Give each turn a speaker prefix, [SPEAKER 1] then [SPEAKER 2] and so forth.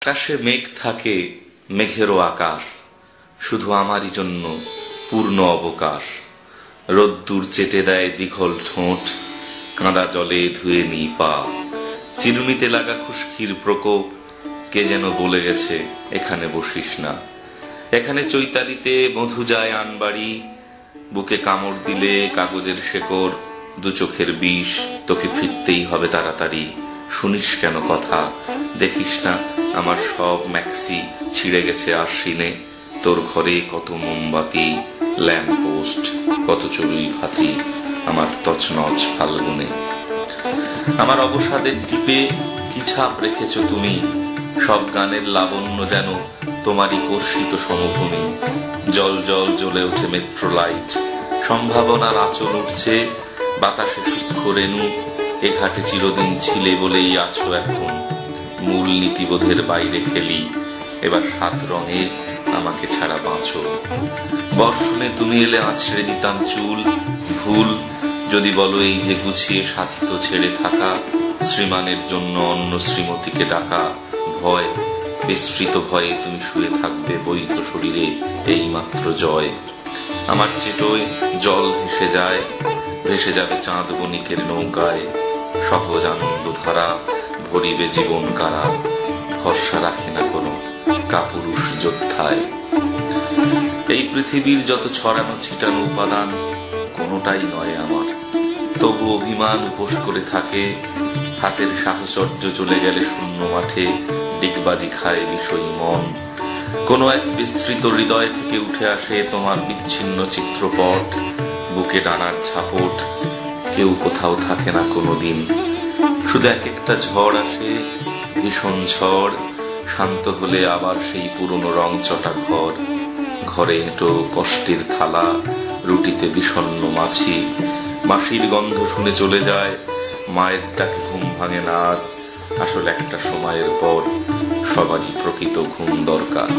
[SPEAKER 1] আকাশে মেঘ থাকে, মেঘেরও আকাশ, শুধু আমারই জন্য পূর্ণ অবকাশ। রোদ্দুর চেটে দেয় দীঘল ঠোঁট, কাঁদা জলে ধুয়ে নি পা। চিরুনিতে লাগা খুশকির প্রকোপ, কে যেন বলে গেছে এখানে বসিস না। এখানে চৈতালিতে মধু যায় আনবাড়ি, বুকে কামড় দিলে কাগজের শেকড়, দু চোখের বিষ, তোকে ফিরতেই হবে তাড়াতাড়ি। শুনিস কেন কথা, দেখিস না আমার সব ম্যাক্সি ছিঁড়ে গেছে আশ্বিনে। তোর ঘরে কত মোমবাতি, ল্যাম্প পোস্ট, কত চড়ুই ভাতি আমার তছনছ ফাল্গুনে। আমার অবসাদের টিপে কি ছাপ রেখেছ তুমি, সব গানের লাবণ্য যেন তোমারই কর্ষিত সমভূমি। জল জল জ্বলে ওঠে মেট্রো লাইট, সম্ভাবনার আঁচল উঠছে বাতাসে সূক্ষ্ম রেণু। এ ঘাটে চিরদিন ছিলে বলেই আছো এখন, মূল নীতিবোধের বাইরে খেলি এবার সাত রঙে আমাকে ছাড়া বাঁচো। বর্ষণে তুমি এলে আছড়ে দিতাম চুল, ভুল যদি বলো এই যে গুছিয়ে সাথিত ছেড়ে থাকা। শ্রীমানের জন্য অন্য শ্রীমতীকে ডাকা, ভয় বিস্তৃত ভয়ে তুমি শুয়ে থাকবে বৈধ শরীরে এই মাত্র জয়। আমার চেটোয় জল ভেসে যায়, ভেসে যাবে চাঁদ বণিকের নৌকায়। সহজ আনন্দ ধারা ভরিবে জীবন কারা, ভরসা রাখে না কোনো কাপুরুষ যোদ্ধায়। এই পৃথিবীর যত ছড়ানো ছিটানো উপাদান কোনোটাই নয় আমার, তবু অভিমান উপোস করে থাকে। হাতের সাহচর্য চলে গেলে শূন্য মাঠে ডিগবাজি খায় বিষয়ী মন। কোনো এক বিস্তৃত হৃদয় থেকে উঠে আসে তোমার বিচ্ছিন্ন চিত্রপট, বুকে ডানার ঝাপট। কেউ কোথাও থাকে না কোনোদিন, শুধু এক একটা ঝড় আসে, ভীষণ ঝড়। শান্ত হলে আবার সেই পুরনো রং চটা ঘর, ঘরে এঁটো কষ্টের থালা, রুটিতে বিষণ্ণ মাছি। মাসির গন্ধ শুনে চলে যায়, মায়ের ডাকে ঘুম ভাঙে না আর। আসলে একটা সময়ের পর সবারই প্রকৃত ঘুম দরকার।